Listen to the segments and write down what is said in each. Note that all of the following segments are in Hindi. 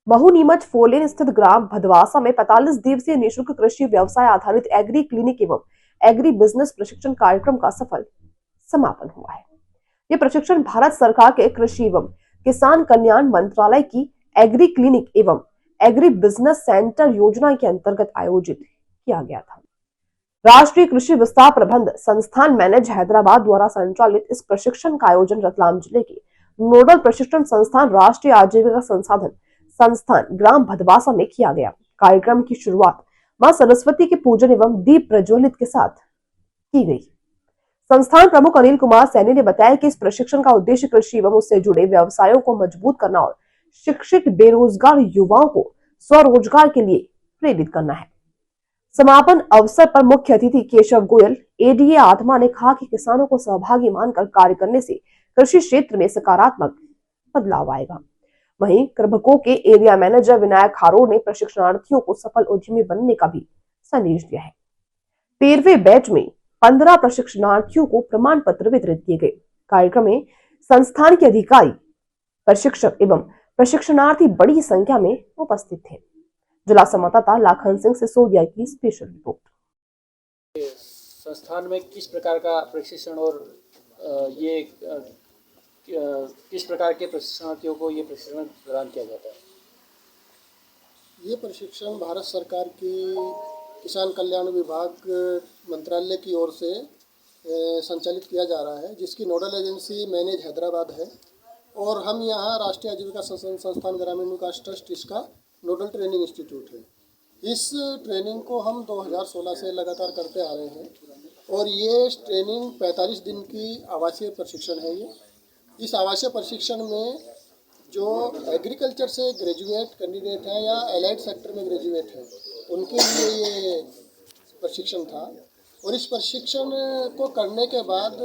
महू नीमच फोरलेन स्थित ग्राम भदवासा में 45 दिवसीय निःशुल्क कृषि व्यवसाय आधारित एग्री क्लिनिक एवं एग्री बिजनेस प्रशिक्षण कार्यक्रम का सफल समापन हुआ है। यह प्रशिक्षण भारत सरकार के कृषि एवं किसान कल्याण मंत्रालय की एग्री क्लिनिक एवं एग्री बिजनेस सेंटर योजना के अंतर्गत आयोजित किया गया था। राष्ट्रीय कृषि विस्तार प्रबंध संस्थान मैनेज हैदराबाद द्वारा संचालित इस प्रशिक्षण का आयोजन रतलाम जिले के नोडल प्रशिक्षण संस्थान राष्ट्रीय आजीविका संसाधन संस्थान ग्राम भदवासा में किया गया। कार्यक्रम की शुरुआत मां सरस्वती के पूजन एवं दीप प्रज्वलित के साथ की गई। संस्थान प्रमुख अनिल कुमार सैनी ने बताया कि इस प्रशिक्षण का उद्देश्य कृषि एवं उससे जुड़े व्यवसायों को मजबूत करना और शिक्षित बेरोजगार युवाओं को स्वरोजगार के लिए प्रेरित करना है। समापन अवसर पर मुख्य अतिथि केशव गोयल एडीए आत्मा ने कहा कि किसानों को सहभागी मानकर कार्य करने से कृषि क्षेत्र में सकारात्मक बदलाव आएगा। वहीं कृभको के एरिया मैनेजर विनायक हारोड़ ने प्रशिक्षणार्थियों को सफल उद्यमी बनने का भी संदेश दिया है। 13वें बैच में 15 प्रशिक्षणार्थियों को प्रमाण पत्र वितरित किए गए। कार्यक्रम में संस्थान के अधिकारी, प्रशिक्षक एवं प्रशिक्षणार्थी बड़ी संख्या में उपस्थित थे। जिला संवाददाता लाखन सिंह सिसोदिया की स्पेशल रिपोर्ट। संस्थान में किस प्रकार का प्रशिक्षण और किस प्रकार के प्रशिक्षणार्थियों को ये प्रशिक्षण प्रदान किया जाता है? ये प्रशिक्षण भारत सरकार की किसान कल्याण विभाग मंत्रालय की ओर से संचालित किया जा रहा है, जिसकी नोडल एजेंसी मैनेज हैदराबाद है और हम यहाँ राष्ट्रीय आजीविका संस्थान ग्रामीण विकास ट्रस्ट इसका नोडल ट्रेनिंग इंस्टीट्यूट है। इस ट्रेनिंग को हम 2016 से लगातार करते आ रहे हैं और ये ट्रेनिंग 45 दिन की आवासीय प्रशिक्षण है। इस आवासीय प्रशिक्षण में जो एग्रीकल्चर से ग्रेजुएट कैंडिडेट हैं या एलाइड सेक्टर में ग्रेजुएट हैं, उनके लिए ये प्रशिक्षण था। और इस प्रशिक्षण को करने के बाद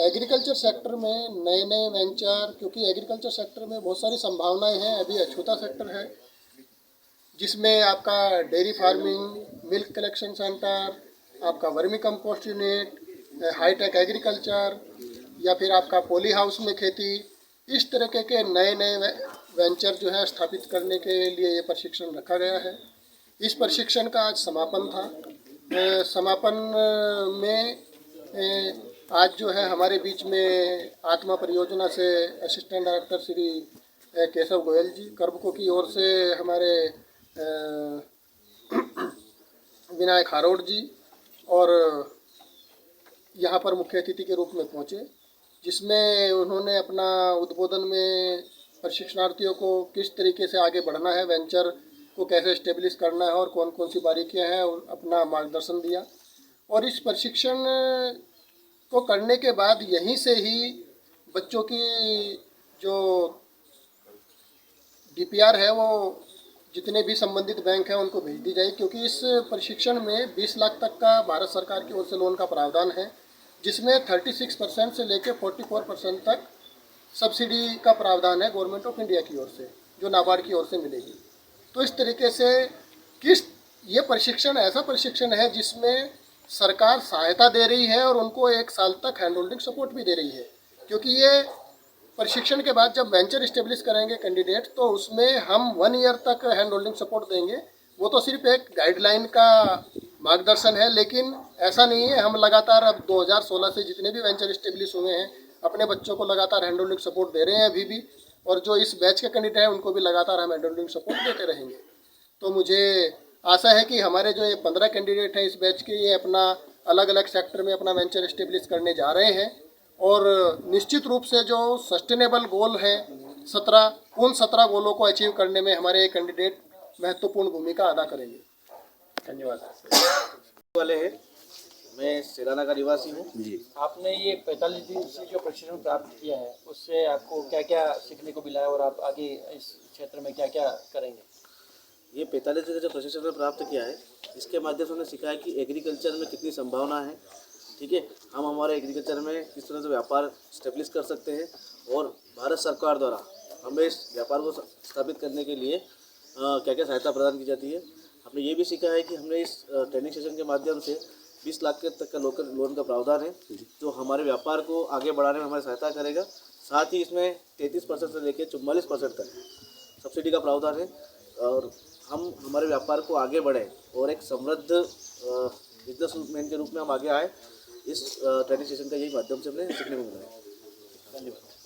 एग्रीकल्चर सेक्टर में नए नए वेंचर, क्योंकि एग्रीकल्चर सेक्टर में बहुत सारी संभावनाएं हैं। अभी अछूता सेक्टर है जिसमें आपका dairy farming, milk collection centre, आपका vermi compost unit, hitech agriculture या फिर आपका पॉली हाउस में खेती, इस तरह के नए नए वेंचर जो है स्थापित करने के लिए ये प्रशिक्षण रखा गया है। इस प्रशिक्षण का आज समापन था। समापन में आज जो है हमारे बीच में आत्मा परियोजना से असिस्टेंट डायरेक्टर श्री केशव गोयल जी, कर्बको की ओर से हमारे विनायक हारोड़ जी और यहाँ पर मुख्य अतिथि के रूप में पहुँचे, जिसमें उन्होंने अपना उद्बोधन में प्रशिक्षणार्थियों को किस तरीके से आगे बढ़ना है, वेंचर को कैसे इस्टेब्लिश करना है और कौन कौन सी बारीकियां हैं, अपना मार्गदर्शन दिया। और इस प्रशिक्षण को करने के बाद यहीं से ही बच्चों की जो डीपीआर है वो जितने भी संबंधित बैंक हैं उनको भेज दी जाएगी, क्योंकि इस प्रशिक्षण में 20 लाख तक का भारत सरकार की ओर से लोन का प्रावधान है, जिसमें 36% से लेकर 44% तक सब्सिडी का प्रावधान है गवर्नमेंट ऑफ इंडिया की ओर से, जो नाबार्ड की ओर से मिलेगी। तो इस तरीके से ये प्रशिक्षण ऐसा प्रशिक्षण है जिसमें सरकार सहायता दे रही है और उनको 1 साल तक हैंड होल्डिंग सपोर्ट भी दे रही है, क्योंकि ये प्रशिक्षण के बाद जब वेंचर इस्टेब्लिश करेंगे कैंडिडेट तो उसमें हम 1 ईयर तक हैंड होल्डिंग सपोर्ट देंगे। वो तो सिर्फ एक गाइडलाइन का मार्गदर्शन है, लेकिन ऐसा नहीं है। हम लगातार अब 2016 से जितने भी वेंचर इस्टेब्लिश हुए हैं अपने बच्चों को लगातार हैंड होल्डिंग सपोर्ट दे रहे हैं अभी भी, और जो इस बैच के कैंडिडेट हैं उनको भी लगातार हम हैंड होल्डिंग सपोर्ट देते रहेंगे। तो मुझे आशा है कि हमारे जो ये 15 कैंडिडेट हैं इस बैच के, ये अपना अलग अलग सेक्टर में अपना वेंचर इस्टेब्लिश करने जा रहे हैं और निश्चित रूप से जो सस्टेनेबल गोल है 17, उन 17 गोलों को अचीव करने में हमारे कैंडिडेट महत्वपूर्ण भूमिका अदा करेंगे। धन्यवाद। वाले हैं, मैं सिराना का निवासी हूँ जी। आपने ये 45 दिन से जो प्रशिक्षण प्राप्त किया है उससे आपको क्या क्या सीखने को मिला है और आप आगे इस क्षेत्र में क्या क्या करेंगे? ये 45 दिन का जो प्रशिक्षण में प्राप्त किया है, इसके माध्यम से हमने सीखा है कि एग्रीकल्चर में कितनी संभावना है। ठीक है, हम हमारे एग्रीकल्चर में किस तरह से व्यापार स्टेब्लिश कर सकते हैं और भारत सरकार द्वारा हमें इस व्यापार को स्थापित करने के लिए क्या क्या सहायता प्रदान की जाती है। हमने ये भी सीखा है कि हमने इस ट्रेनिंग सेशन के माध्यम से 20 लाख के तक का लोन का प्रावधान है, जो हमारे व्यापार को आगे बढ़ाने में हमारी सहायता करेगा। साथ ही इसमें 33% से लेकर 44% तक सब्सिडी का प्रावधान है और हम हमारे व्यापार को आगे बढ़े और एक समृद्ध बिजनेसमैन के रूप में हम आगे आए। इस ट्रेनिंग सेशन का यही माध्यम से हमें सीखने को मिला है। धन्यवाद।